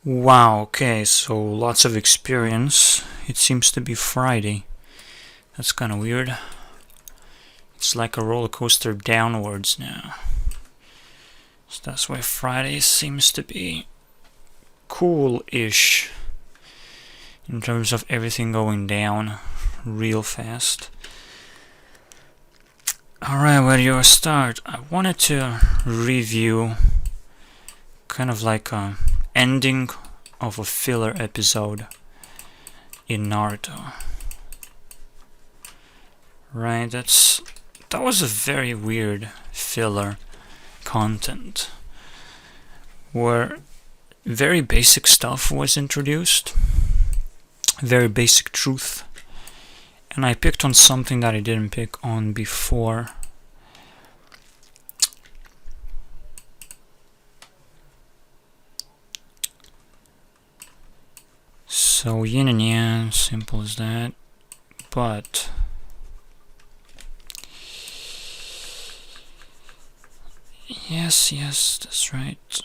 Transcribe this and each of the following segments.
Wow, okay, so lots of experience. It seems to be Friday. That's kind of weird. It's like a roller coaster downwards now. So that's why Friday seems to be cool-ish in terms of everything going down real fast. Alright, where do you start? I wanted to review kind of like a ending of a filler episode in Naruto. Right, that was a very weird filler content where very basic stuff was introduced, very basic truth, and I picked on something that I didn't pick on before. So yin and yang, simple as that, but yes, that's right.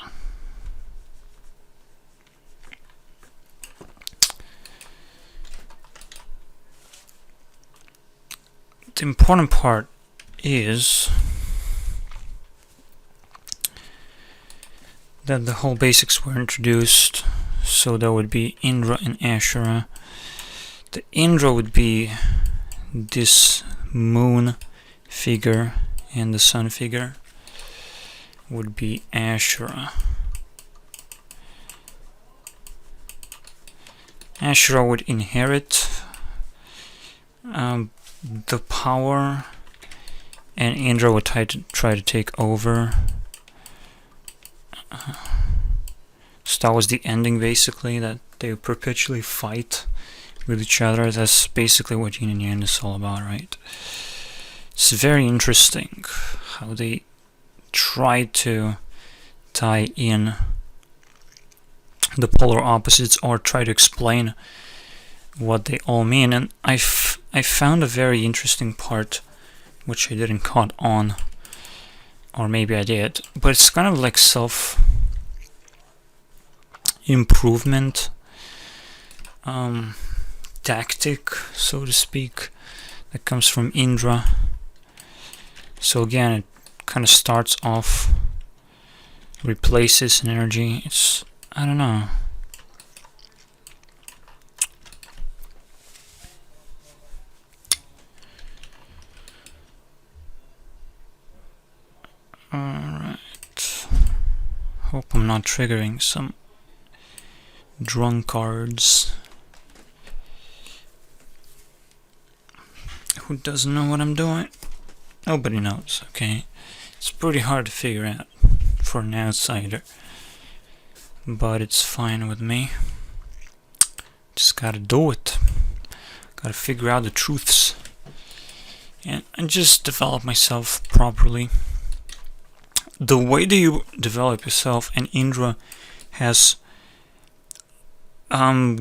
The important part is that the whole basics were introduced. So that would be Indra and Ashura. The Indra would be this moon figure, and the sun figure would be Ashura. Ashura would inherit the power, and Indra would try to take over. So that was the ending, basically, that they would perpetually fight with each other. That's basically what Yin and Yang is all about, right? It's very interesting how they try to tie in the polar opposites or try to explain what they all mean. And I found a very interesting part which I didn't caught on, or maybe I did, but it's kind of like self-improvement tactic, so to speak, that comes from Indra. So again, it kind of starts off, replaces an energy. I don't know. Alright. Hope I'm not triggering some drunkards who doesn't know what I'm doing. Nobody knows, okay? It's pretty hard to figure out for an outsider, but it's fine with me. Just gotta do it. Gotta figure out the truths and just develop myself properly. The way that you develop yourself, and Indra has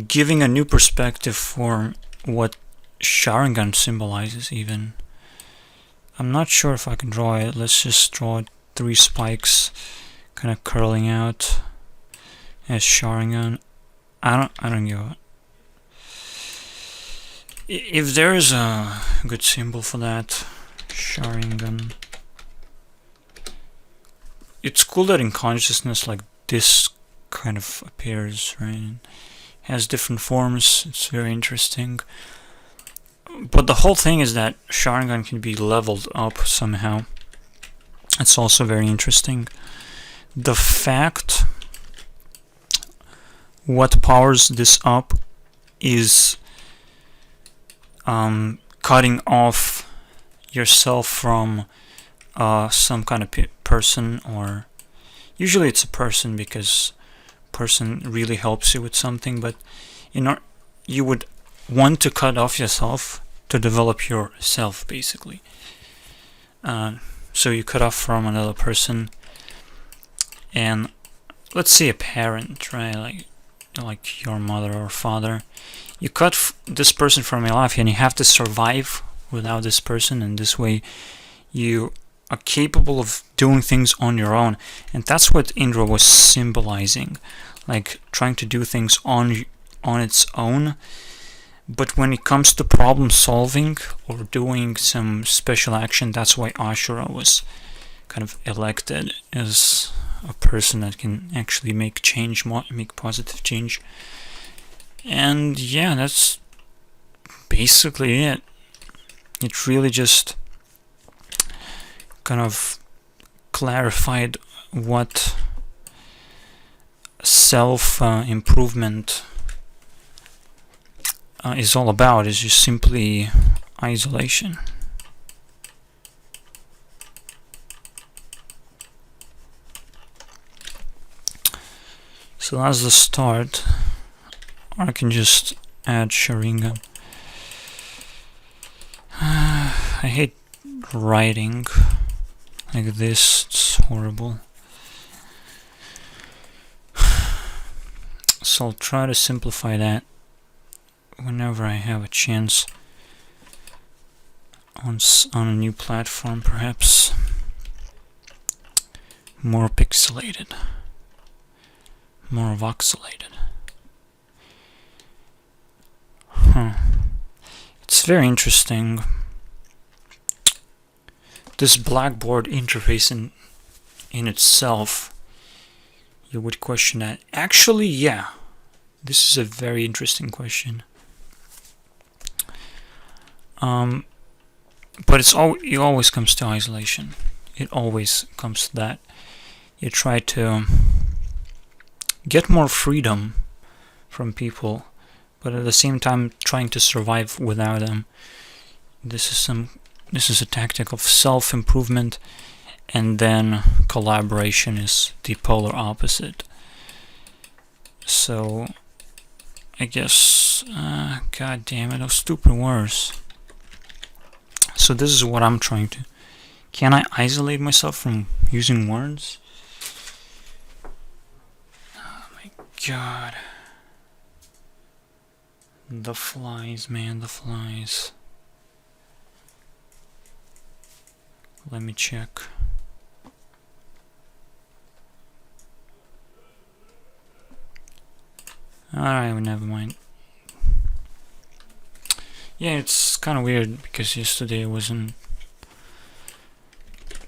giving a new perspective for what Sharingan symbolizes even. I'm not sure if I can draw it. Let's just draw 3 spikes kind of curling out as Sharingan. I don't give a... If there is a good symbol for that, Sharingan. It's cool that in consciousness like this kind of appears, right? It has different forms. It's very interesting. But the whole thing is that Sharingan can be leveled up somehow. It's also very interesting. The fact what powers this up is cutting off yourself from some kind of person, or usually it's a person because person really helps you with something, but you would want to cut off yourself to develop yourself, basically. So you cut off from another person, and let's say a parent, right? Like your mother or father. You cut this person from your life, and you have to survive without this person, and this way you are capable of doing things on your own. And that's what Indra was symbolizing. like trying to do things on its own. But when it comes to problem solving or doing some special action, that's why Ashura was kind of elected as a person that can actually make change, make positive change. And yeah, that's basically it. It really just kind of clarified what self-improvement is all about. Is just simply isolation. So that's the start. Or I can just add Sharingan. I hate writing like this, it's horrible. So I'll try to simplify that whenever I have a chance on a new platform, perhaps more pixelated, more voxelated. It's very interesting. This Blackboard interface in itself, you would question that. Actually, yeah, this is a very interesting question. But it always comes to isolation. It always comes to that. You try to get more freedom from people, but at the same time trying to survive without them. This is a tactic of self-improvement, and then collaboration is the polar opposite. So I guess, god damn it, those stupid words. So this is what I'm trying to. Can I isolate myself from using words? Oh my god. The flies, man, the flies. Let me check. Alright, never mind. Yeah, it's kind of weird because yesterday I wasn't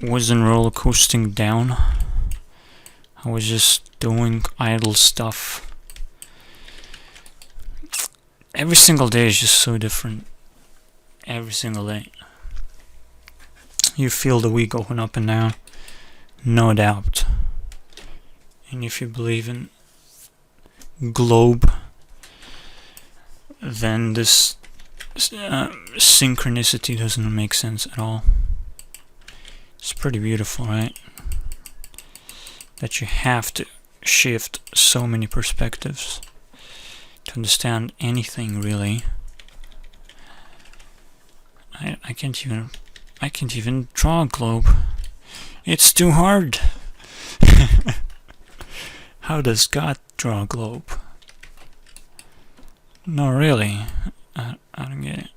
roller coasting down. I was just doing idle stuff. Every single day is just so different. Every single day. You feel the week going up and down, no doubt. And if you believe in globe, then this synchronicity doesn't make sense at all. It's pretty beautiful, right? That you have to shift so many perspectives to understand anything, really. I can't even draw a globe. It's too hard. How does God draw a globe? No, really. I don't get it.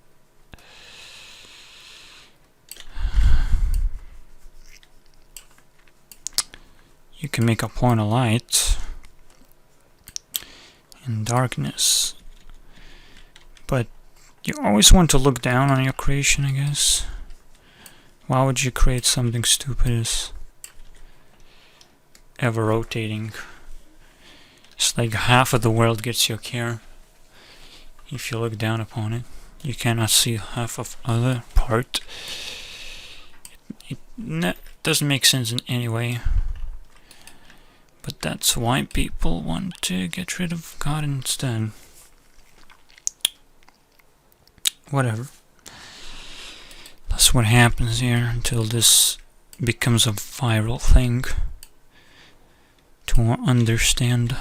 You can make a point of light in darkness, but you always want to look down on your creation, I guess. Why would you create something stupid as ever rotating? It's like half of the world gets your care. If you look down upon it, you cannot see half of other part. It doesn't make sense in any way. But that's why people want to get rid of God instead. Whatever. That's what happens here until this becomes a viral thing to understand.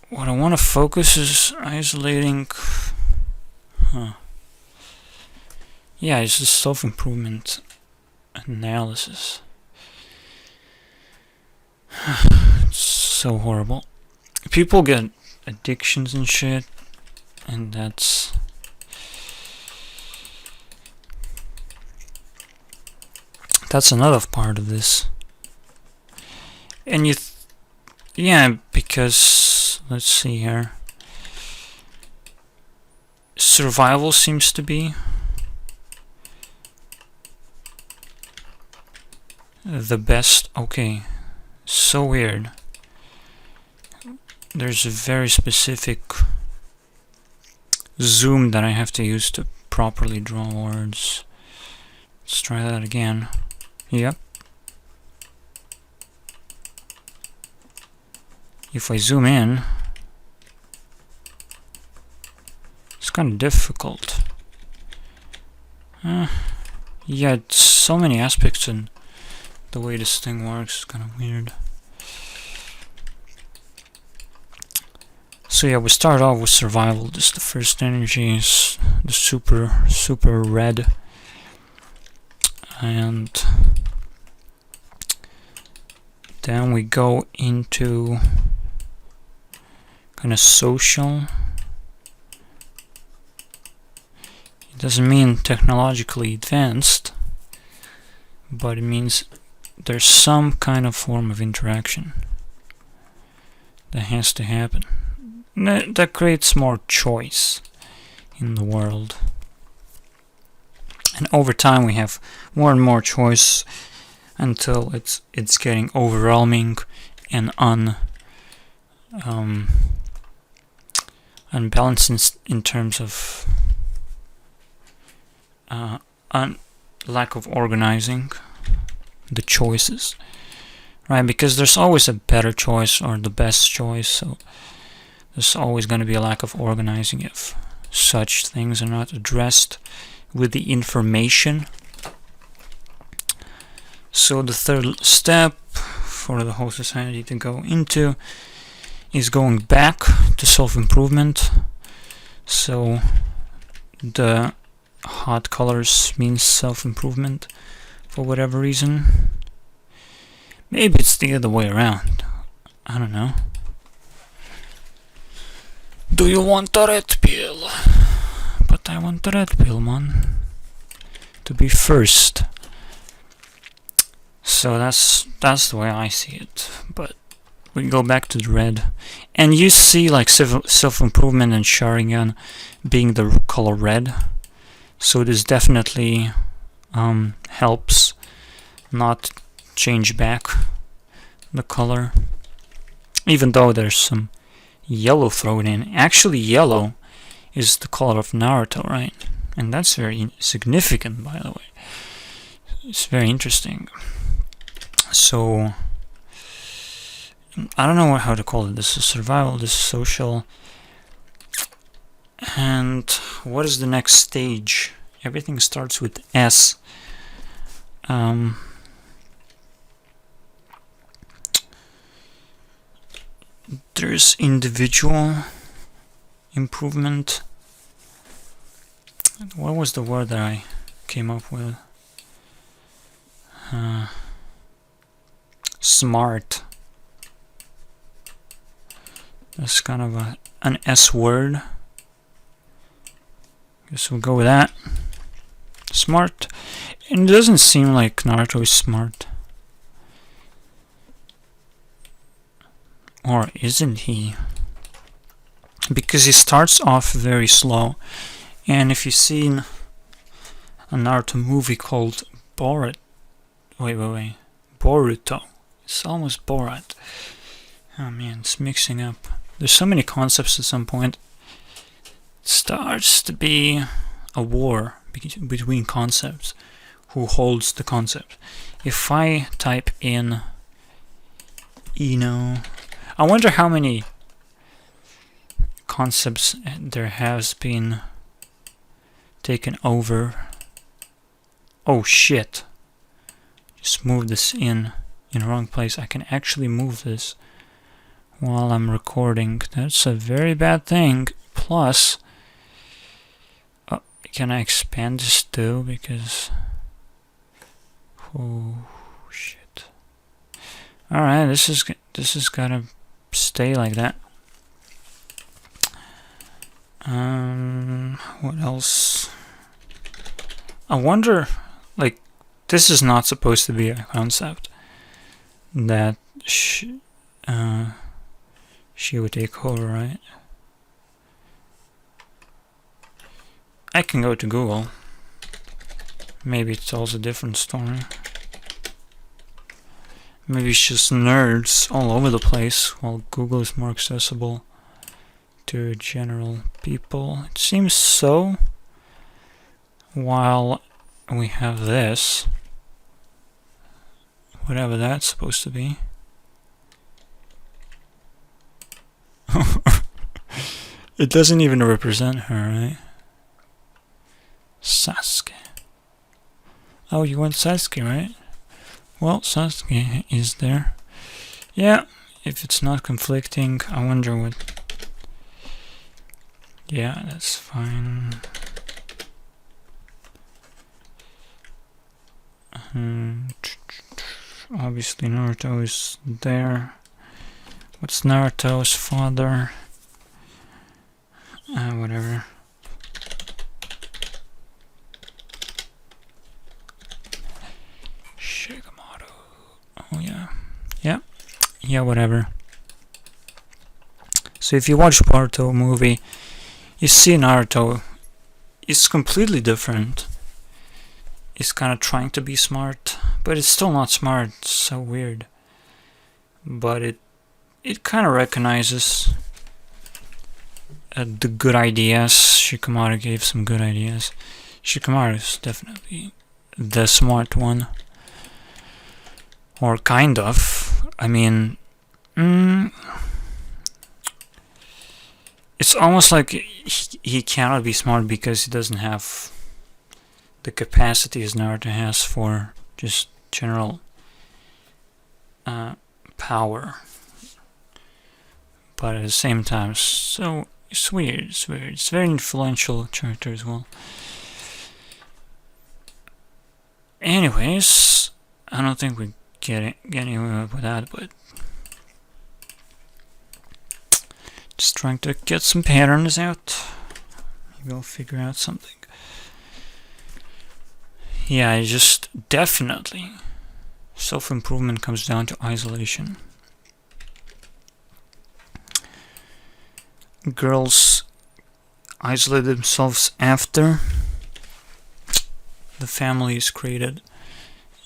What I want to focus is isolating. Yeah, it's just self-improvement analysis. It's so horrible. People get addictions and shit, and that's another part of this. And yeah, because let's see here. Survival seems to be the best. Okay, so weird. There's a very specific zoom that I have to use to properly draw words. Let's try that again. Yep. If I zoom in, it's kind of difficult. Yeah, it's so many aspects and the way this thing works is kind of weird. So yeah, we start off with survival. This is the first energy, is the super red. And then we go into kind of social. It doesn't mean technologically advanced, but it means there's some kind of form of interaction that has to happen. That creates more choice in the world. And over time we have more and more choice until it's getting overwhelming and unbalanced in terms of lack of organizing the choices, right? Because there's always a better choice or the best choice, so there's always going to be a lack of organizing if such things are not addressed with the information. So the third step for the whole society to go into is going back to self-improvement. So the hot colors means self-improvement for whatever reason. Maybe it's the other way around. I don't know. Do you want a red pill? But I want the red pill, man. To be first. So that's the way I see it. But we go back to the red. And you see like self-improvement and Sharingan being the color red. So this definitely helps not change back the color. Even though there's some yellow thrown in. Actually yellow is the color of Naruto, right? And that's very significant, by the way. It's very interesting. So I don't know how to call it. This is survival, this is social. And what is the next stage? Everything starts with S. There's individual improvement. What was the word that I came up with? Smart. That's kind of an S word. Guess we'll go with that. Smart. And it doesn't seem like Naruto is smart. Or isn't he? Because he starts off very slow. And if you've seen a Naruto movie called Boruto. Boruto. It's almost Borat. Oh man, it's mixing up. There's so many concepts at some point. It starts to be a war between concepts. Who holds the concept? If I type in Ino, I wonder how many concepts there has been taken over. Oh shit. Just move this in the wrong place. I can actually move this while I'm recording. That's a very bad thing. Plus, can I expand this too? Because oh shit. Alright, this is gotta stay like that. What else? I wonder, like, this is not supposed to be a concept, that she would take over, right? I can go to Google. Maybe it tells a different story. Maybe it's just nerds all over the place, while Google is more accessible to general people. It seems so. While we have this, whatever that's supposed to be. It doesn't even represent her, right? Sasuke. Oh, you want Sasuke, right? Well, Sasuke is there. Yeah, if it's not conflicting, I wonder what... Yeah, that's fine. Obviously Naruto is there. What's Naruto's father? Whatever. Shikamaru. Oh yeah. Yeah, whatever. So if you watch Naruto movie, you see Naruto is completely different. He's kind of trying to be smart, but it's still not smart. It's so weird. But it kind of recognizes the good ideas. Shikamaru gave some good ideas. Shikamaru is definitely the smart one. Or kind of. I mean... it's almost like he cannot be smart because he doesn't have the capacity as Naruto has for just general power. But at the same time, so it's weird. It's very influential character as well. Anyways, I don't think we get anywhere with that, but just trying to get some patterns out. Maybe I'll figure out something. Yeah, I just definitely self-improvement comes down to isolation. Girls isolate themselves after the family is created,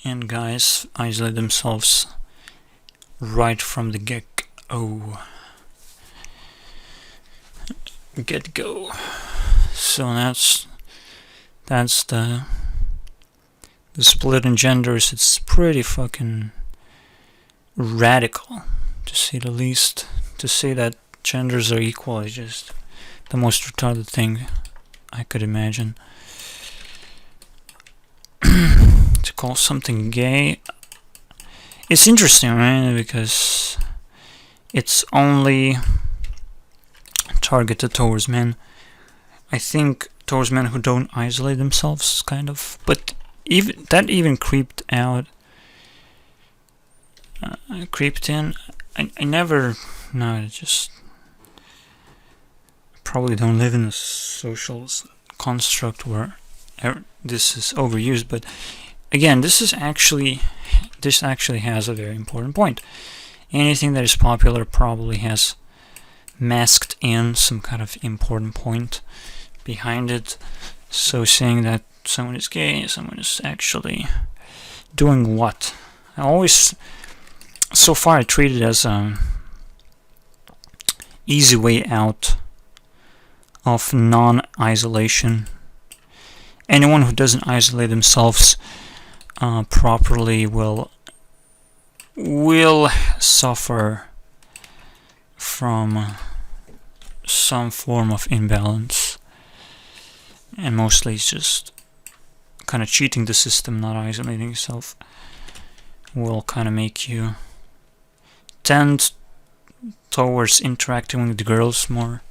and guys isolate themselves right from the get-go. So that's the split in genders. It's pretty fucking radical, to say the least. To say that genders are equal is just the most retarded thing I could imagine. To call something gay, it's interesting, right? Because it's only targeted towards men. I think towards men who don't isolate themselves, kind of. But even creeped in. I never. No, it just probably don't live in a social construct where this is overused. But again, this actually has a very important point. Anything that is popular probably has masked in some kind of important point behind it. So saying that someone is gay, someone is actually doing what? So far I treat it as an easy way out of non-isolation. Anyone who doesn't isolate themselves properly will suffer from some form of imbalance, and mostly it's just kind of cheating the system. Not isolating yourself will kind of make you tend towards interacting with the girls more,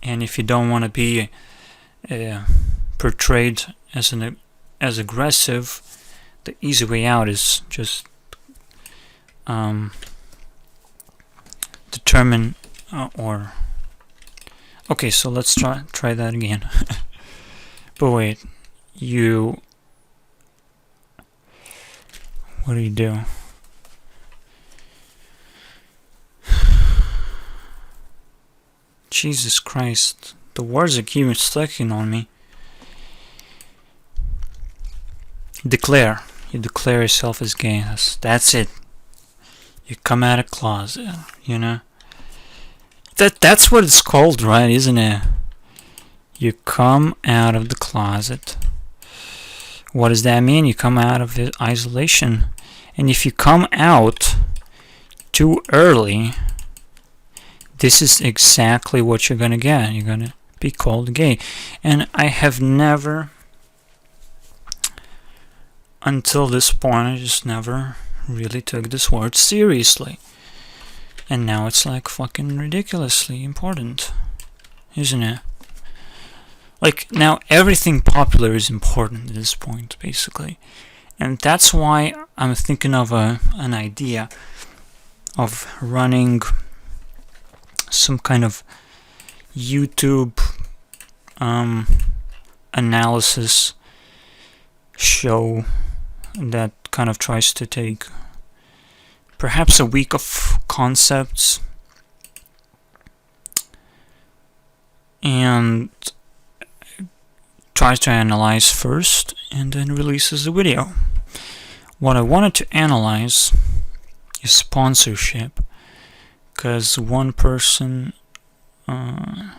and if you don't want to be portrayed as aggressive, the easy way out is just determine okay, so let's try that again. But wait, what do you do? Jesus Christ. The words are keeping sticking on me. Declare. You declare yourself as gay. That's it. You come out of closet, you know? That's what it's called, right? Isn't it? You come out of the closet. What does that mean? You come out of isolation. And if you come out too early, this is exactly what you're gonna get. You're gonna be called gay. And I have never, until this point, I just never really took this word seriously. And now it's like fucking ridiculously important, isn't it? Like, now everything popular is important at this point, basically. And that's why I'm thinking of an idea of running some kind of YouTube analysis show that kind of tries to take perhaps a week of concepts and tries to analyze first and then releases a video. What I wanted to analyze is sponsorship, because one person, there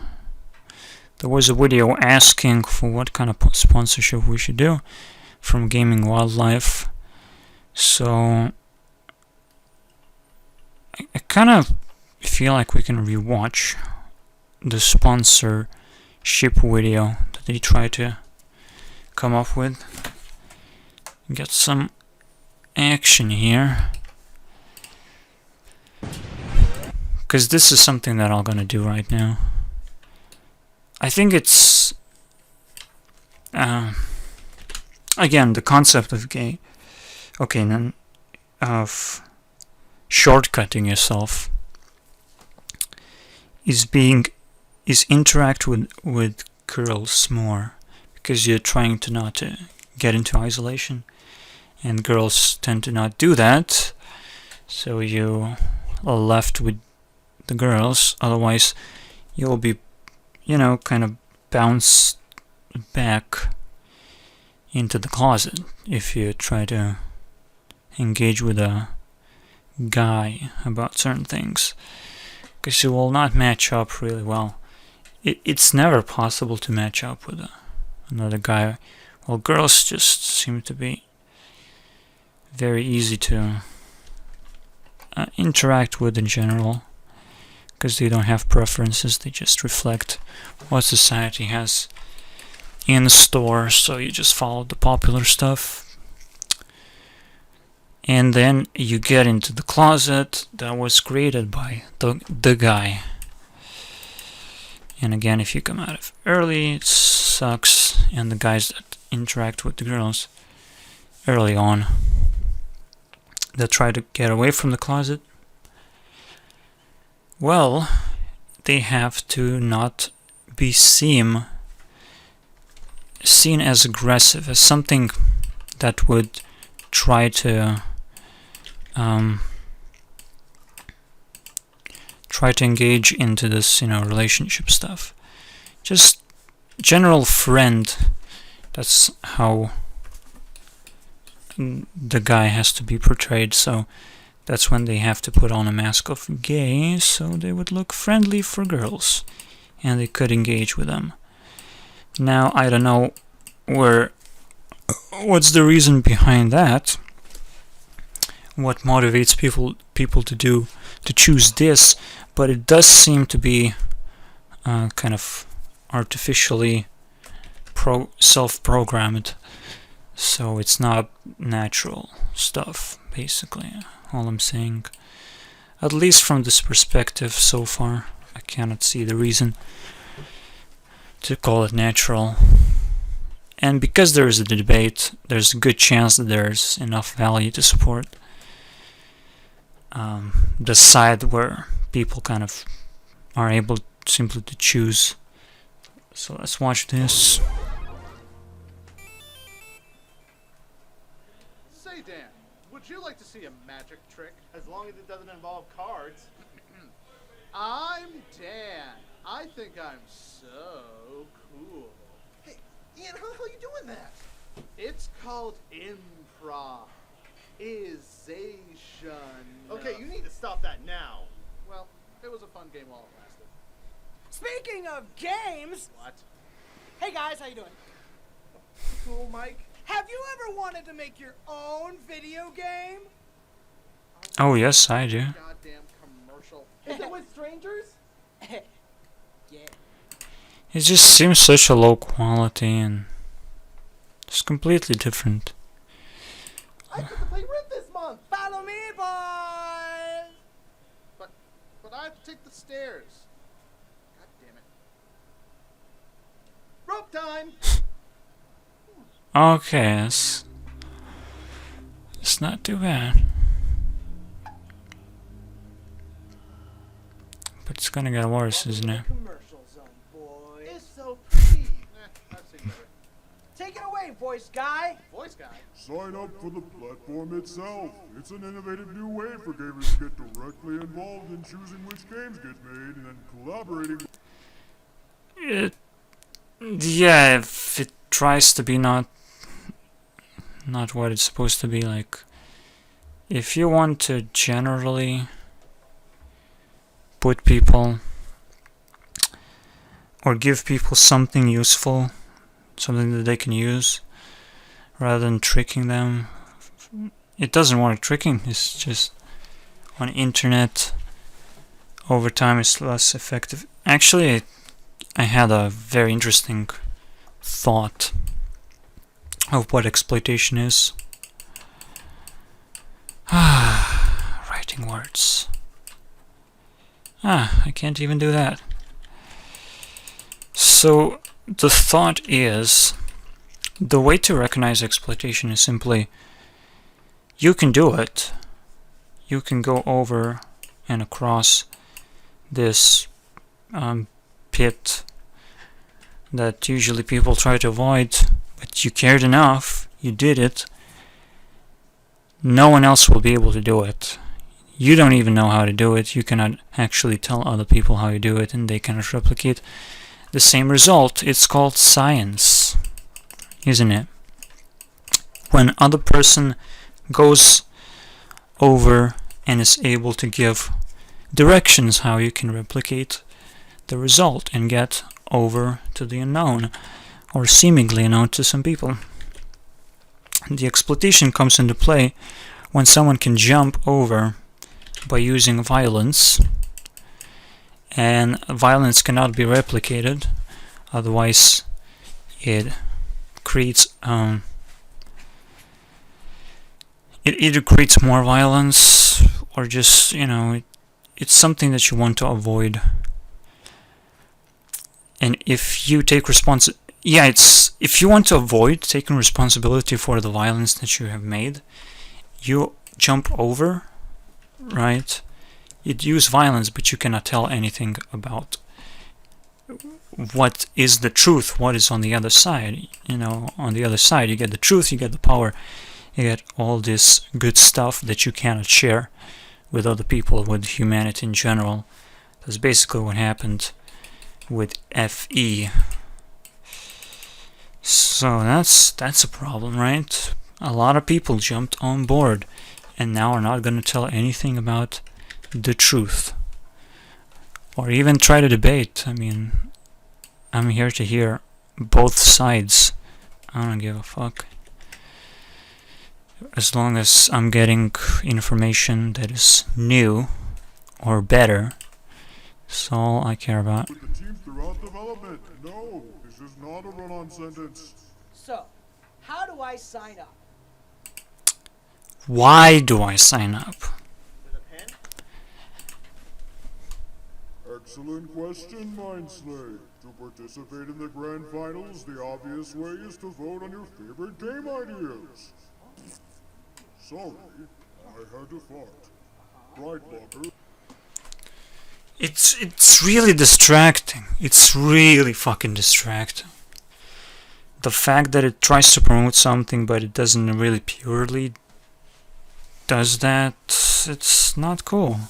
was a video asking for what kind of sponsorship we should do from Gaming Wildlife. So I kind of feel like we can rewatch the sponsorship video that they try to come up with. Get some action here, because this is something that I'm gonna do right now. I think it's again the concept of gay. Okay, then of shortcutting yourself is interact with girls more, because you're trying to not to get into isolation, and girls tend to not do that, so you are left with the girls. Otherwise you'll be, you know, kind of bounced back into the closet if you try to engage with a guy about certain things, because you will not match up really well. It's never possible to match up with another guy. Well, girls just seem to be very easy to interact with in general, because they don't have preferences, they just reflect what society has in the store, so you just follow the popular stuff. And then you get into the closet that was created by the guy. And again, if you come out of early, it sucks. And the guys that interact with the girls early on, that try to get away from the closet, well, they have to not be seen as aggressive, as something that would try to engage into this, relationship stuff. Just general friend. That's how the guy has to be portrayed. So that's when they have to put on a mask of gay, so they would look friendly for girls, and they could engage with them. Now, I don't know what's the reason behind that. What motivates people to choose this, but it does seem to be kind of artificially self-programmed, so it's not natural stuff, basically. All I'm saying, at least from this perspective so far, I cannot see the reason to call it natural. And because there is a debate, there's a good chance that there's enough value to support the side where people kind of are able simply to choose. So let's watch this. Say, Dan, would you like to see a magic trick? As long as it doesn't involve cards. I'm Dan. I think I'm so cool. Hey, Ian, how the hell are you doing that? It's called improv. Ization. Okay, you need to stop that now. Well, it was a fun game while it lasted. Speaking of games, What? hey guys, how you doing? Cool, Mike. Have you ever wanted to make your own video game? Oh yes, I do. Goddamn commercial. Is it with strangers? Yeah. It just seems such a low quality and it's completely different. I get to play Rift this month. Follow me, boys! But I have to take the stairs. God damn it. Rope time. Okay, it's not too bad. But it's gonna get worse, isn't it? Commercial zone, boys. It's so pretty. I've seen better. Take it away, voice guy. Voice guy. Sign up for the platform itself. It's an innovative new way for gamers to get directly involved in choosing which games get made and then collaborating. Yeah, if it tries to be not what it's supposed to be, like if you want to generally put people or give people something useful, something that they can use rather than tricking them, it doesn't work. Tricking is just on internet over time is less effective. Actually, I had a very interesting thought of what exploitation is. Writing words. I can't even do that. So the thought is, the way to recognize exploitation is simply, you can do it. You can go over and across this pit that usually people try to avoid, but you cared enough, you did it. No one else will be able to do it. You don't even know how to do it. You cannot actually tell other people how you do it, and they cannot replicate the same result. It's called science, isn't it? When other person goes over and is able to give directions how you can replicate the result and get over to the unknown, or seemingly unknown to some people. The exploitation comes into play when someone can jump over by using violence, and violence cannot be replicated, otherwise it creates it either creates more violence or just, it's something that you want to avoid. And if you take if you want to avoid taking responsibility for the violence that you have made, you jump over, right? You use violence, but you cannot tell anything about what is the truth, what is on the other side. On the other side you get the truth, you get the power, you get all this good stuff that you cannot share with other people, with humanity in general. That's basically what happened with FE. So that's a problem, right? A lot of people jumped on board and now are not going to tell anything about the truth or even try to debate. I mean, I'm here to hear both sides. I don't give a fuck. As long as I'm getting information that is new or better, that's all I care about. With the team throughout development. No, this is not a run-on sentence. So, how do I sign up? Why do I sign up? With a pen? Excellent question, Mindslay. To participate in the grand finals, the obvious way is to vote on your favorite game ideas. Sorry, I had to fart. Right, Walker? It's really distracting. It's really fucking distracting. The fact that it tries to promote something but it doesn't really purely does that, it's not cool.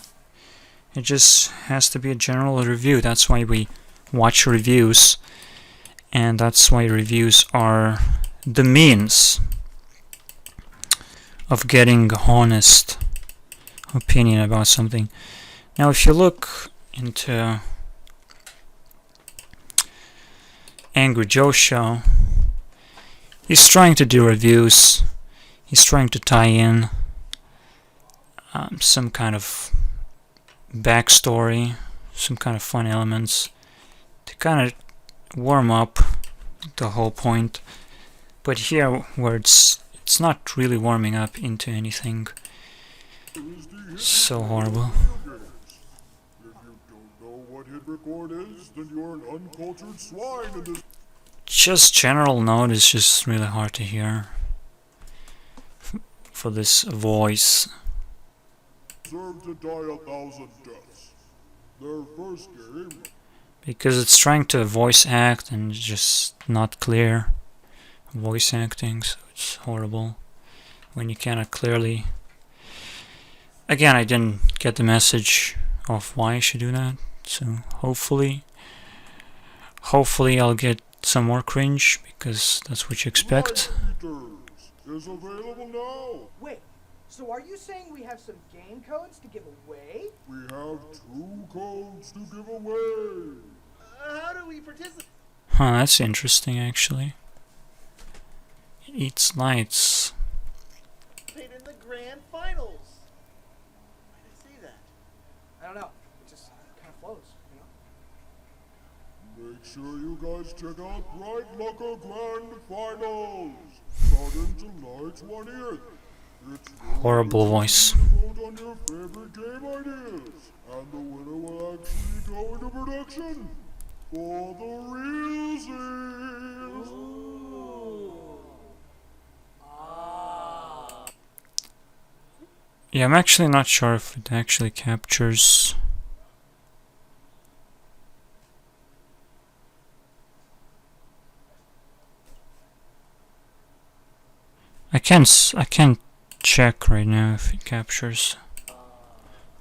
It just has to be a general review. That's why we watch reviews, and that's why reviews are the means of getting honest opinion about something. Now, if you look into Angry Joe show, he's trying to do reviews. He's trying to tie in some kind of backstory, some kind of fun elements to kind of warm up the whole point. But here, where it's not really warming up into anything so horrible. If you don't know what hit record is, then you're an uncultured swine in this. Just general note is just really hard to hear for this voice. Deserve to die 1,000 deaths. Their first game. Because it's trying to voice act and it's just not clear voice acting, so it's horrible when you cannot clearly. Again, I didn't get the message of why I should do that, so hopefully I'll get some more cringe, because that's what you expect. Blood Eaters is available now. Wait, so are you saying we have some game codes to give away? We have 2 codes to give away. How do we participate? Huh, that's interesting actually. It eats lights. In the grand finals. Why did I say that? I don't know. It just kind of flows, you know? Make sure you guys check out Bright Locker Grand Finals, starting July 20th. It's Horrible voice. vote on your favorite game ideas, and the winner will actually go into production for the realsies. Yeah, I'm actually not sure if it actually captures. I can't check right now if it captures.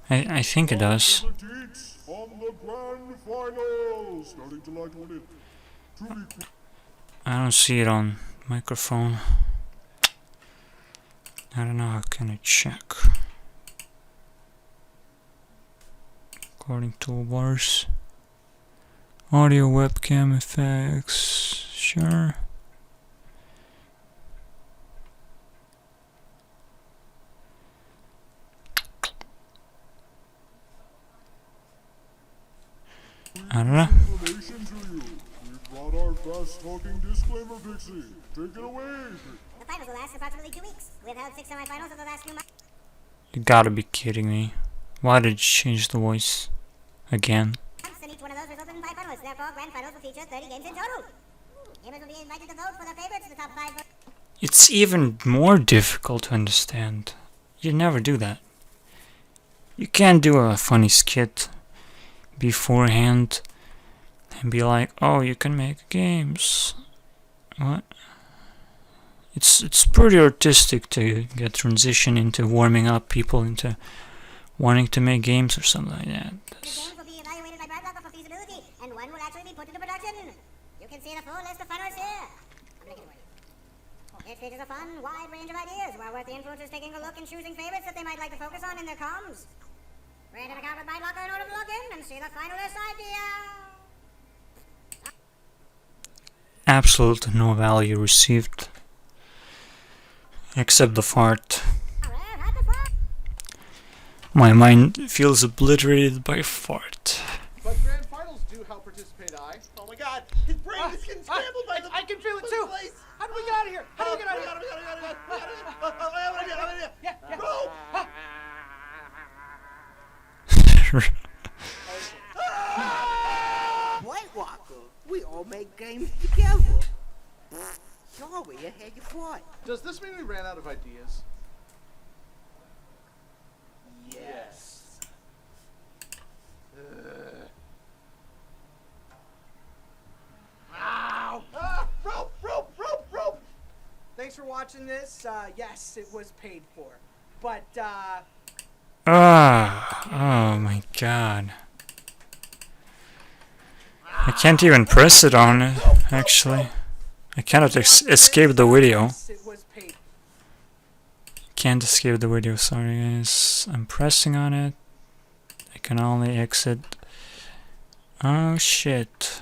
I think it does. The deets on the Grand Finals, starting July 20th. To be I don't see it on microphone. I don't know, how can I check? Recording toolbars. Audio, webcam, effects, sure. I don't know. information to you. We brought our fast-talking disclaimer, Pixie. Take it away. The finals will last approximately 2 weeks. We've held 6 semifinals of the last few months. You gotta be kidding me. Why did you change the voice again? And each one of those resulted in 5 finalists. Therefore, grand finals will feature 30 games in total. Gamers will be invited to vote for their favorites. The top 5 votes. It's even more difficult to understand. You never do that. You can't do a funny skit beforehand and be like, oh, you can make games. What? It's pretty artistic to get transition into warming up people into wanting to make games or something like that. The games will be evaluated by Brad Blocker for feasibility, and one will actually be put into production. You can see the full list of finalists here. I'm making it work. It features a fun, wide range of ideas, while worth the influencers taking a look and choosing favorites that they might like to focus on in their comms. Create an account with Brad Blocker in order to log in and see the finalist idea. Absolutely no value received. Except the fart. My mind feels obliterated by fart. But grand finals do help participate, Oh my god, his brain is getting scrambled by the I can feel it too. place. How do we get out of here? How do we get out of here? I have an idea. Yeah, yeah. Bro! White Walker, we all make games together. Sorry, I had you quiet. Does this mean we ran out of ideas? Yes. Ow! Rope! Thanks for watching this. Yes, it was paid for. But, Oh my god. I can't even press it on it, actually. I cannot escape the video. It was paid. Can't escape the video, sorry guys. I'm pressing on it. I can only exit. Oh shit.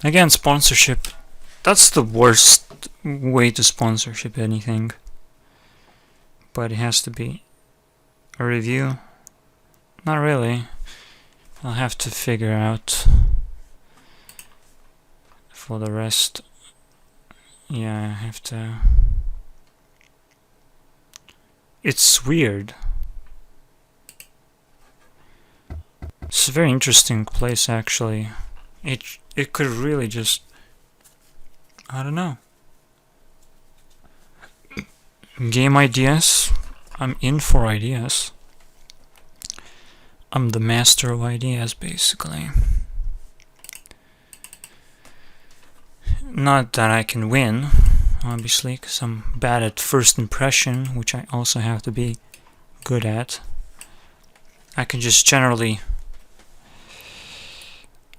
Again, sponsorship. That's the worst way to sponsorship anything. But it has to be a review. Not really. I'll have to figure out for the rest. Yeah, I have to. It's weird. It's a very interesting place, actually. It could really just, I don't know. Game ideas. I'm in for ideas. I'm the master of ideas, basically. Not that I can win, obviously, because I'm bad at first impression, which I also have to be good at. I can just generally...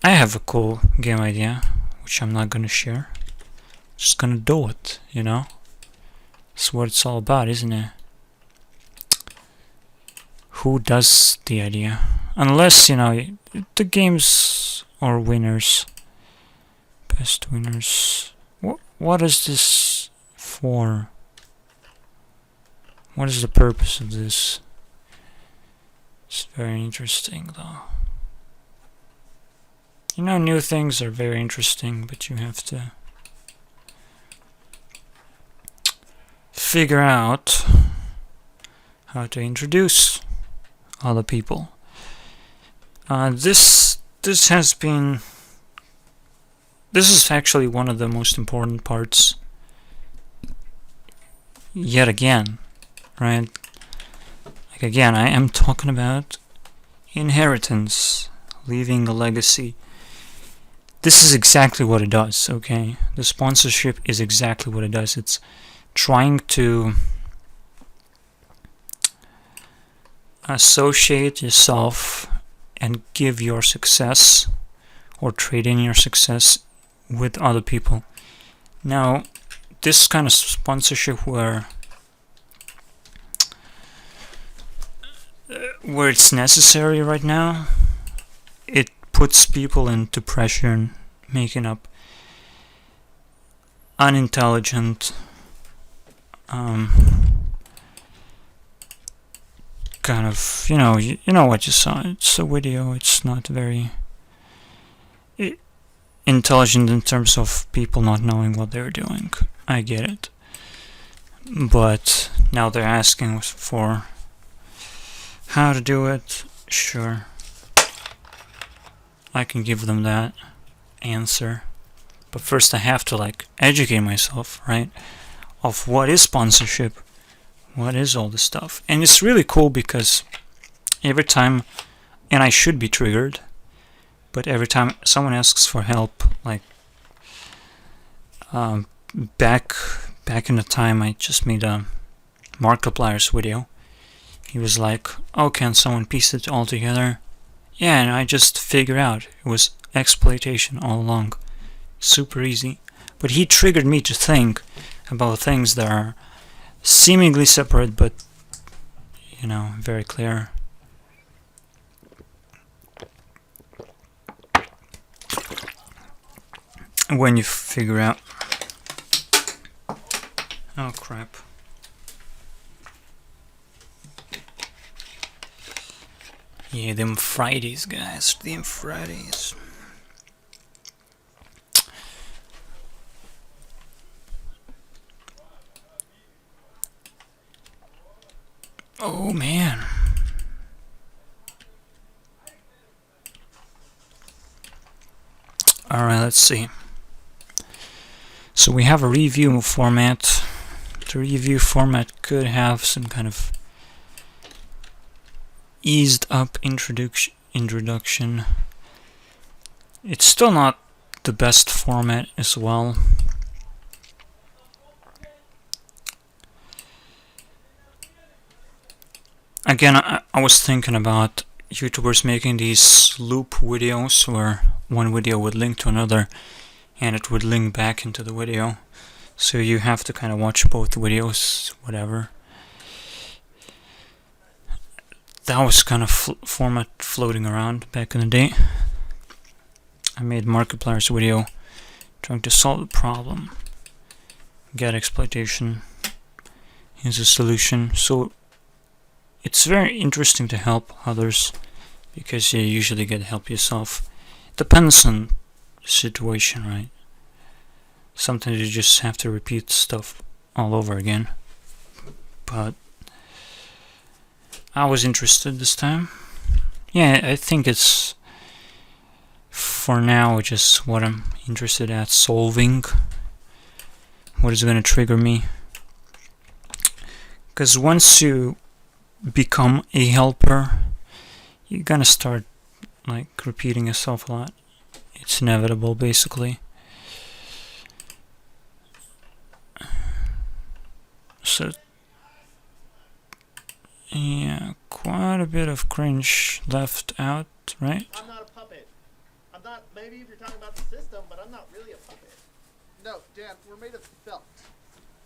I have a cool game idea, which I'm not gonna share. Just gonna do it, you know? That's what it's all about, isn't it? Who does the idea? Unless, you know, the games are winners. Best winners. What is this for? What is the purpose of this? It's very interesting, though. You know, new things are very interesting, but you have to figure out how to introduce other people. This has been... This is actually one of the most important parts. Yet again, right? Like again, I am talking about inheritance, leaving a legacy. This is exactly what it does, okay? The sponsorship is exactly what it does. It's trying to associate yourself and give your success or trade in your success with other people. Now, this kind of sponsorship where it's necessary right now, it puts people into pressure and making up unintelligent kind of, you know what you saw. It's a video. It's not very intelligent in terms of people not knowing what they're doing. I get it, but now they're asking for how to do it. Sure, I can give them that answer, but first I have to like educate myself, right, of what is sponsorship, what is all this stuff. And it's really cool because every time, and I should be triggered, but every time someone asks for help, like back in the time I just made a Markiplier's video, he was like, oh, can someone piece it all together? Yeah, and I just figured out it was exploitation all along. Super easy. But he triggered me to think about things that are seemingly separate, but, you know, very clear. When you figure out... Oh, crap. Yeah, them Fridays, guys. Them Fridays. Oh, man. Alright, let's see. So we have a review format. The review format could have some kind of eased up introduction introduction. It's still not the best format as well. Again, I was thinking about YouTubers making these loop videos where one video would link to another and it would link back into the video. So you have to kind of watch both videos, whatever. That was kind of format floating around back in the day. I made Markiplier's video trying to solve the problem. Get exploitation. Here's a solution. So it's very interesting to help others because you usually get help yourself. Depends on the situation, right? Sometimes you just have to repeat stuff all over again. But I was interested this time. Yeah, I think it's for now just what I'm interested at solving. What is going to trigger me? Because once you become a helper, you're gonna start like repeating yourself a lot. It's inevitable, basically. So yeah, quite a bit of cringe left out, right? I'm not a puppet. I'm not, maybe if you're talking about the system, but I'm not really a puppet. No, Dan, we're made of felt.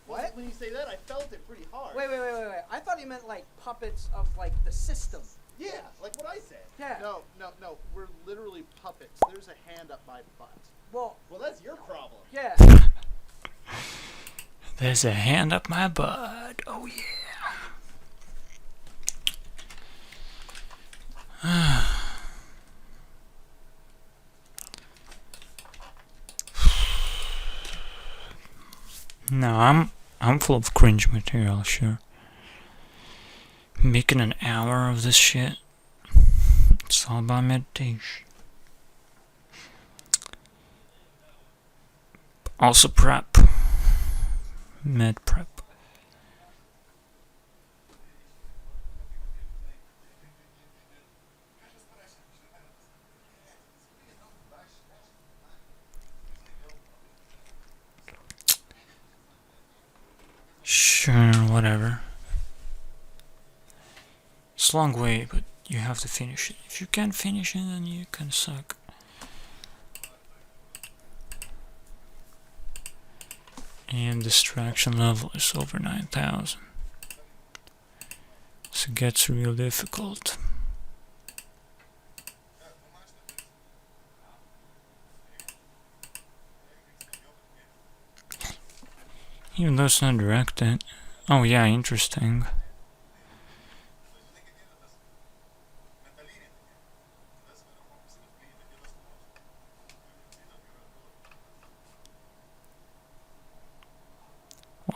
What? When you say that, I felt it pretty hard. Wait. I thought you meant like puppets of like the system. Yeah, like what I said. Yeah. No, we're literally puppets. There's a hand up my butt. Well, Well, that's your problem. yeah. There's a hand up my butt. Oh yeah. No, I'm full of cringe material, sure. Making an hour of this shit. It's all about meditation. Also prep. Med prep. Sure, whatever. It's a long way, but you have to finish it. If you can't finish it, then you can suck. And distraction level is over 9,000. So it gets real difficult. Even though it's not directed. Oh yeah, interesting.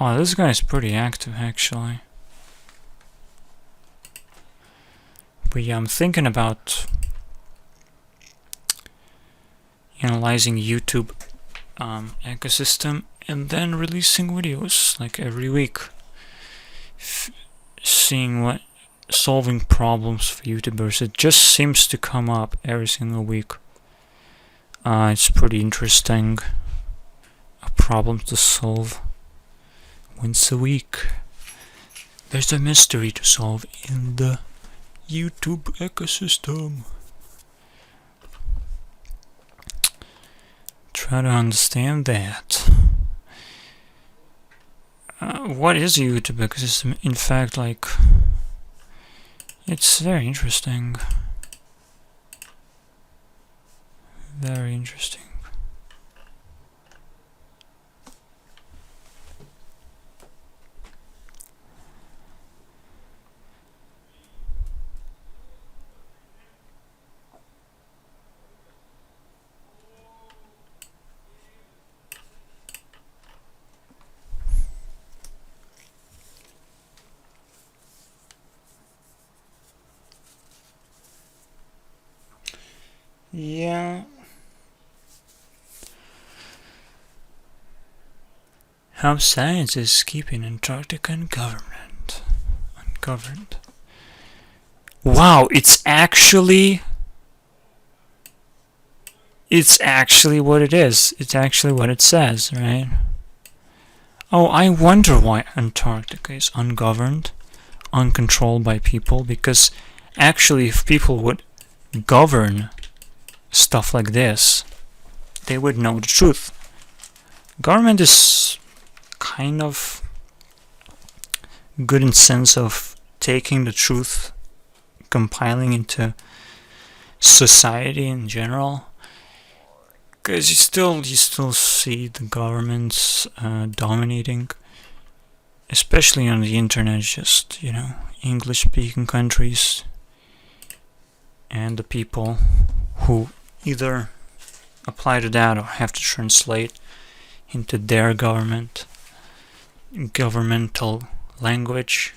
Wow, this guy's pretty active actually. But yeah, I'm thinking about analyzing YouTube ecosystem and then releasing videos like every week. Seeing what solving problems for YouTubers. It just seems to come up every single week. It's pretty interesting. A problem to solve once a week. There's a mystery to solve in the YouTube ecosystem. Try to understand that. What is a YouTube ecosystem? In fact, like, it's very interesting. Very interesting. Yeah. How science is keeping Antarctica ungoverned. Wow, it's actually it's actually what it is. It's actually what it says, right? Oh, I wonder why Antarctica is ungoverned, uncontrolled by people, because actually if people would govern stuff like this, they would know the truth. Government is kind of good in sense of taking the truth, compiling into society in general, because you still see the governments dominating, especially on the internet. Just, you know, English speaking countries and the people who either apply to that or have to translate into their governmental language.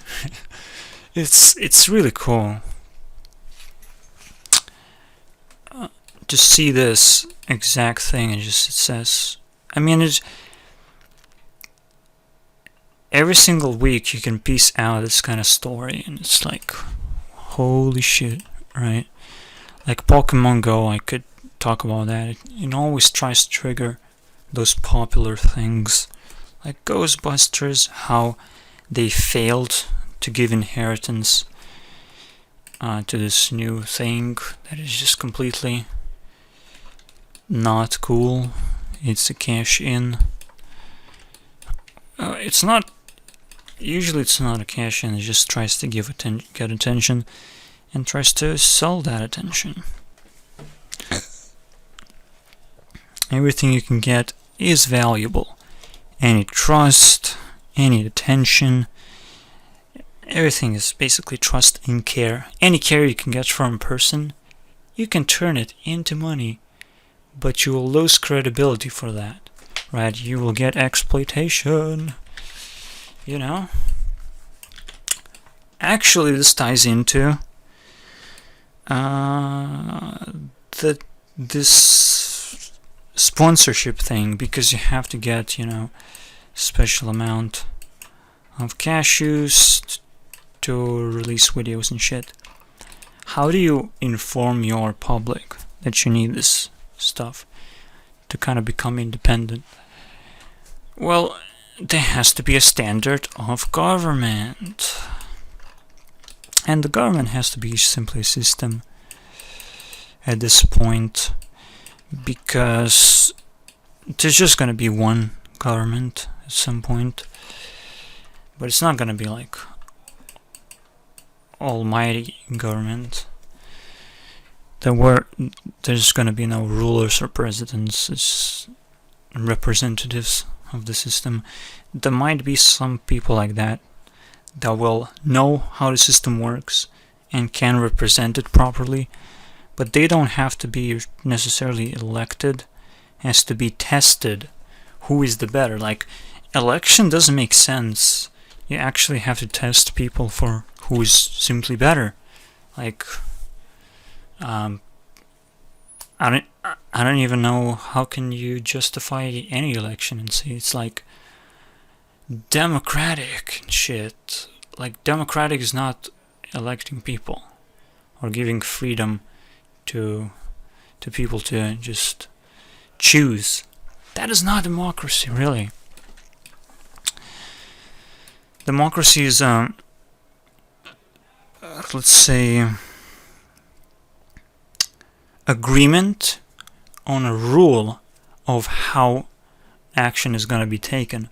It's really cool to see this exact thing. And just, it says, I mean, it's every single week you can piece out this kind of story, and it's like, holy shit, right? Like Pokemon Go, I could talk about that. It always tries to trigger those popular things, like Ghostbusters, how they failed to give inheritance to this new thing that is just completely not cool. It's a cash in. It's not. Usually, it's not a cash in. It just tries to get attention, and tries to sell that attention. Everything you can get is valuable. Any trust, any attention, everything is basically trust and care. Any care you can get from a person, you can turn it into money, but you will lose credibility for that, right? You will get exploitation, you know? Actually, this ties into this sponsorship thing, because you have to get, you know, special amount of cashews to release videos and shit. How do you inform your public that you need this stuff to kind of become independent? Well, there has to be a standard of government, and the government has to be simply a system at this point, because there's just going to be one government at some point, but it's not going to be like almighty government. There's going to be no rulers or presidents, it's representatives of the system. There might be some people like that will know how the system works and can represent it properly, but they don't have to be necessarily elected. It has to be tested. Who is the better? Like, election doesn't make sense. You actually have to test people for who is simply better. Like, I don't even know how can you justify any election and say it's like democratic and shit. Like, democratic is not electing people or giving freedom to people to just choose. That is not democracy, really. Democracy is, let's say, agreement on a rule of how action is going to be taken,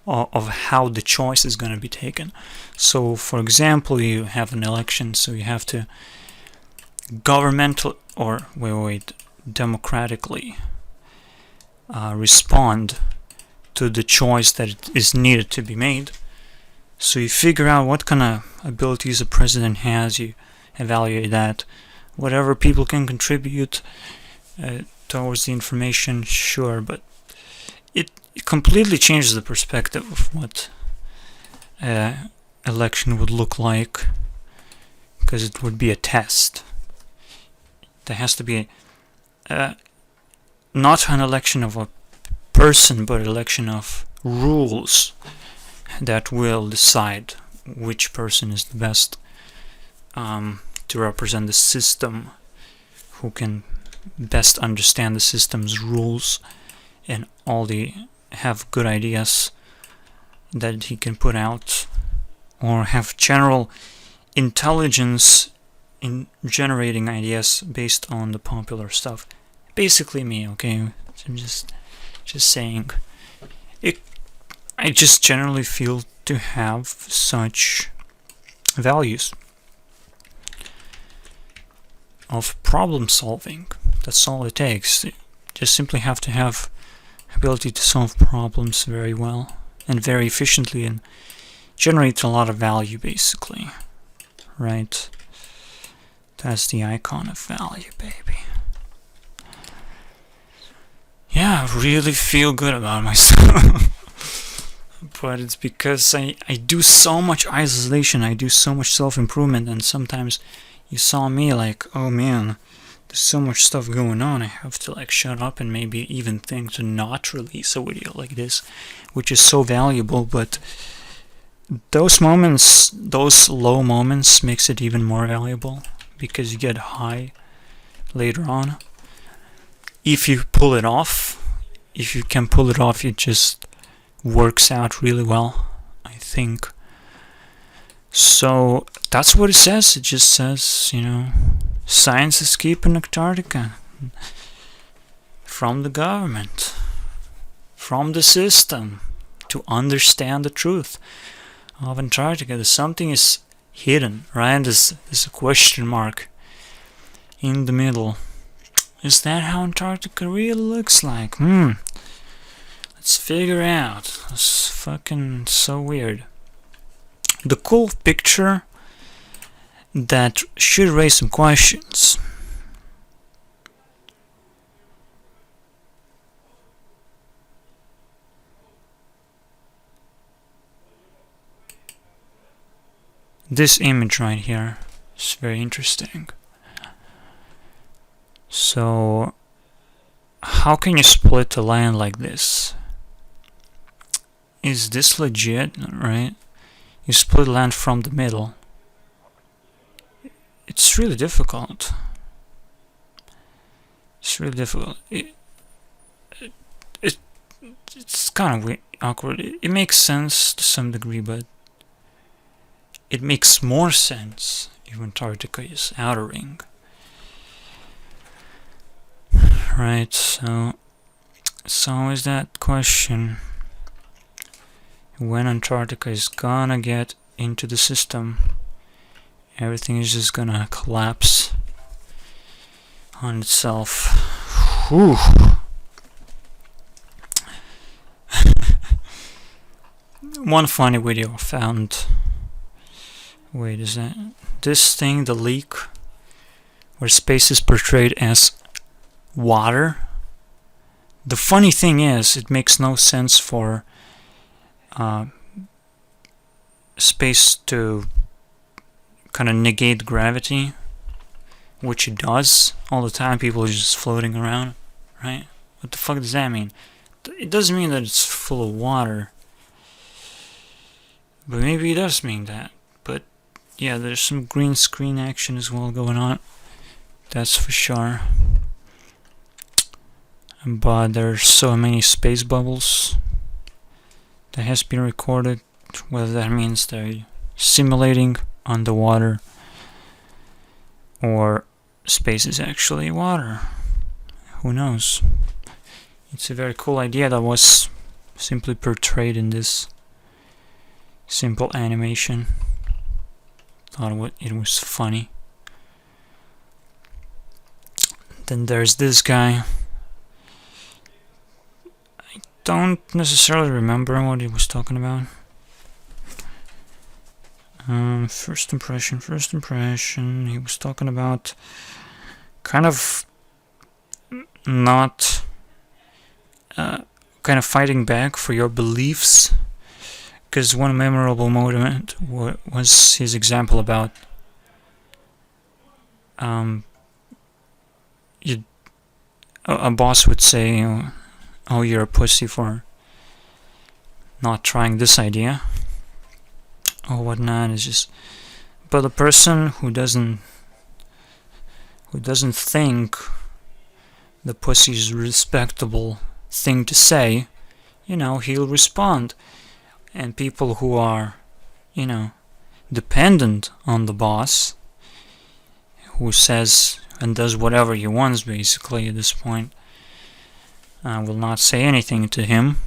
of how the choice is going to be taken. So, for example, you have an election, so you have to democratically respond to the choice that is needed to be made. So you figure out what kind of abilities a president has, you evaluate that. Whatever people can contribute towards the information, sure, but it completely changes the perspective of what election would look like, because it would be a test. There has to be not an election of a person, but an election of rules that will decide which person is the best to represent the system, who can best understand the system's rules and all the have good ideas that he can put out, or have general intelligence in generating ideas based on the popular stuff. Basically me, okay? I'm just saying. I just generally feel to have such values of problem solving. That's all it takes. You just simply have to have ability to solve problems very well and very efficiently and generate a lot of value, basically. Right? That's the icon of value, baby. Yeah, I really feel good about myself. But it's because I do so much isolation, I do so much self-improvement, and sometimes you saw me like, oh man, there's so much stuff going on, I have to like shut up and maybe even think to not release a video like this, which is so valuable. But those moments, those low moments, makes it even more valuable, because you get high later on. If you pull it off, if you can pull it off, it just works out really well, I think. So that's what it says. It just says, you know, science is keeping Antarctica from the government, from the system, to understand the truth of Antarctica. There's something is hidden, right? There's a question mark in the middle. Is that how Antarctica really looks like? Let's figure out. It's fucking so weird. The cool picture that should raise some questions. This image right here is very interesting. So, how can you split the land like this? Is this legit, right? You split land from the middle. It's really difficult. It's really difficult. It's kind of awkward. It makes sense to some degree, but it makes more sense if Antarctica is outer ring. Right, so it's always that question. When Antarctica is gonna get into the system, everything is just gonna collapse on itself. Whew. One funny video I found. Wait, is that this thing, the leak, where space is portrayed as water? The funny thing is, it makes no sense for space to kind of negate gravity, which it does all the time. People are just floating around, right? What the fuck does that mean? It doesn't mean that it's full of water, but maybe it does mean that. But yeah, there's some green screen action as well going on, that's for sure. But there's so many space bubbles that has been recorded. Whether that means they're simulating underwater or space is actually water, who knows? It's a very cool idea that was simply portrayed in this simple animation. Thought it was funny. Then there's this guy. I don't necessarily remember what he was talking about. First impression, he was talking about kind of not kind of fighting back for your beliefs, because one memorable moment was his example about a boss would say, oh, you're a pussy for not trying this idea or whatnot. It's just, but the person who doesn't think the pussy's respectable thing to say, you know, he'll respond. And people who are, you know, dependent on the boss, who says and does whatever he wants basically at this point, will not say anything to him,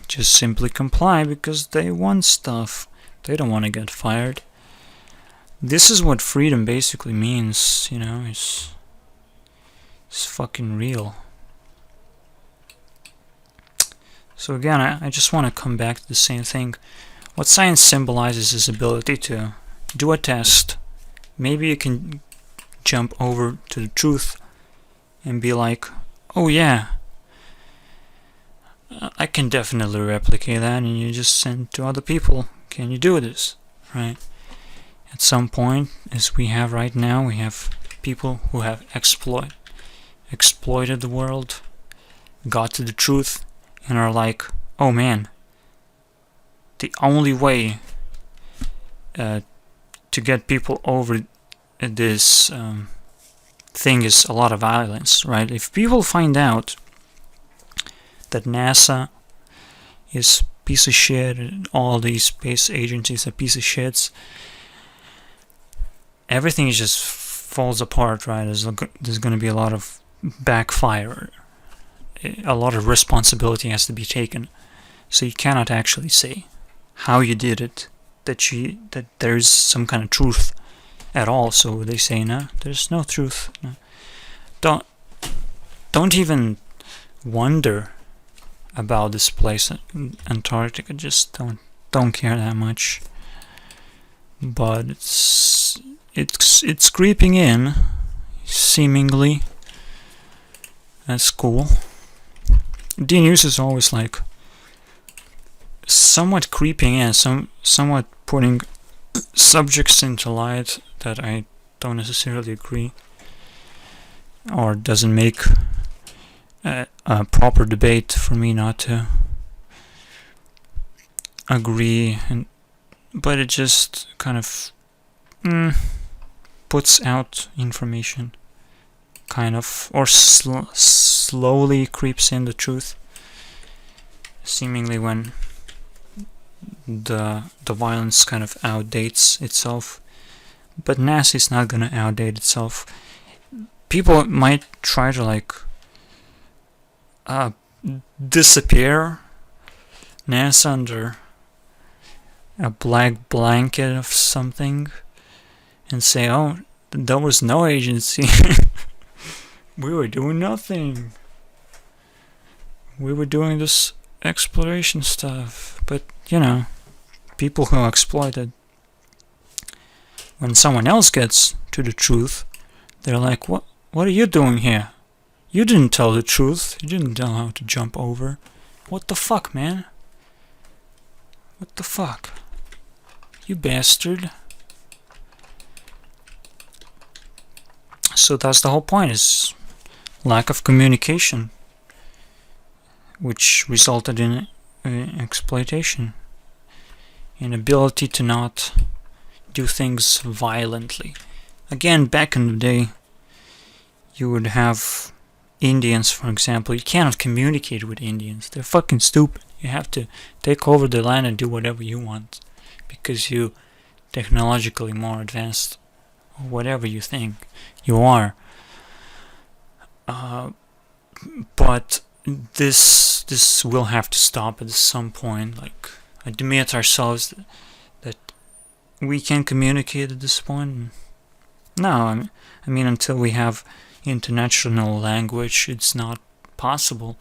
just simply comply because they want stuff. They don't want to get fired. This is what freedom basically means, you know, it's fucking real. So again, I just want to come back to the same thing. What science symbolizes is ability to do a test. Maybe you can jump over to the truth and be like, oh yeah, I can definitely replicate that, and you just send to other people, can you do this, right? At some point, as we have right now, we have people who have exploited the world, got to the truth, and are like, oh man, the only way to get people over this thing is a lot of violence, right? If people find out that NASA is piece of shit and all these space agencies are piece of shits, everything just falls apart, right? There's going to be a lot of backfire. A lot of responsibility has to be taken. So you cannot actually say how you did it, that there's some kind of truth at all. So they say, no, there's no truth. No. Don't even wonder about this place, Antarctica. Just don't care that much. But it's creeping in, seemingly. That's cool. D-News is always like somewhat creeping in, somewhat putting subjects into light that I don't necessarily agree, or doesn't make a proper debate for me not to agree, but it just kind of puts out information, kind of, or slowly creeps in the truth, seemingly when the violence kind of outdates itself. But NASA is not gonna outdate itself. People might try to like disappear NASA under a black blanket of something and say, oh, there was no agency. We were doing nothing. We were doing this exploration stuff. But, you know, people who are exploited, when someone else gets to the truth, they're like, what are you doing here? You didn't tell the truth. You didn't tell how to jump over. What the fuck, man? What the fuck? You bastard. So that's the whole point, is lack of communication, which resulted in exploitation, inability to not do things violently. Again, back in the day, you would have Indians, for example. You cannot communicate with Indians. They're fucking stupid. You have to take over their land and do whatever you want because you technologically more advanced, or whatever you think you are. But this will have to stop at some point. Like, admit ourselves that we can communicate at this point. No, I mean until we have international language, it's not possible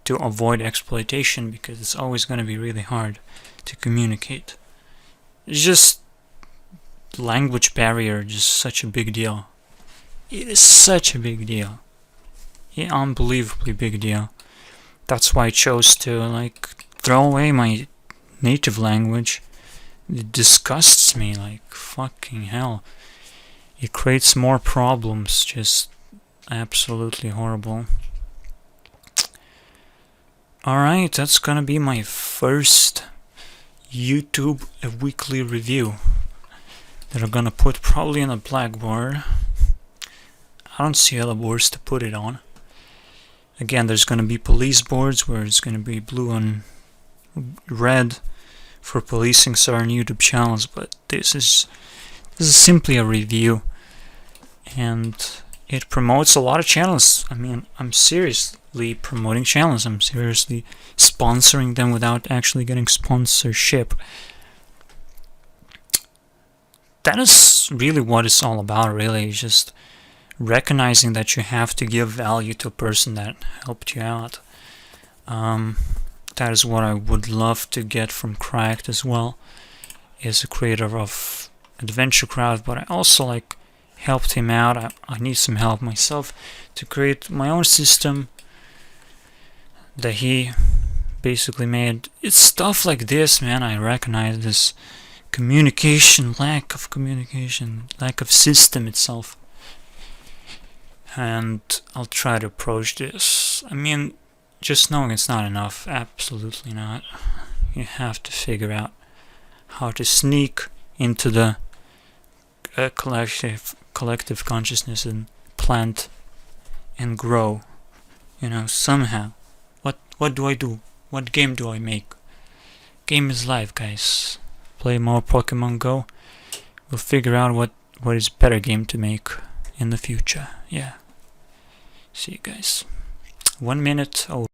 to avoid exploitation, because it's always going to be really hard to communicate. It's just language barrier, just such a big deal. It is such a big deal. Yeah, unbelievably big deal. That's why I chose to like throw away my native language. It disgusts me like fucking hell. It creates more problems, just absolutely horrible. Alright, that's gonna be my first YouTube weekly review that I'm gonna put probably on a blackboard. I don't see other boards to put it on. Again, there's going to be police boards where it's going to be blue and red for policing certain YouTube channels, but this is simply a review, and it promotes a lot of channels. I mean, I'm seriously promoting channels. I'm seriously sponsoring them without actually getting sponsorship. That is really what it's all about, really. It's just recognizing that you have to give value to a person that helped you out. That is what I would love to get from Cracked as well, as a creator of Adventure Craft, but I also helped him out. I need some help myself to create my own system that he basically made. It's stuff like this, man. I recognize this lack of communication, lack of system itself. And I'll try to approach this. I mean, just knowing it's not enough. Absolutely not. You have to figure out how to sneak into the collective consciousness and plant and grow. You know, somehow. What do I do? What game do I make? Game is life, guys. Play more Pokemon Go. We'll figure out what is better game to make in the future. Yeah. See you guys. 1 minute. Oh.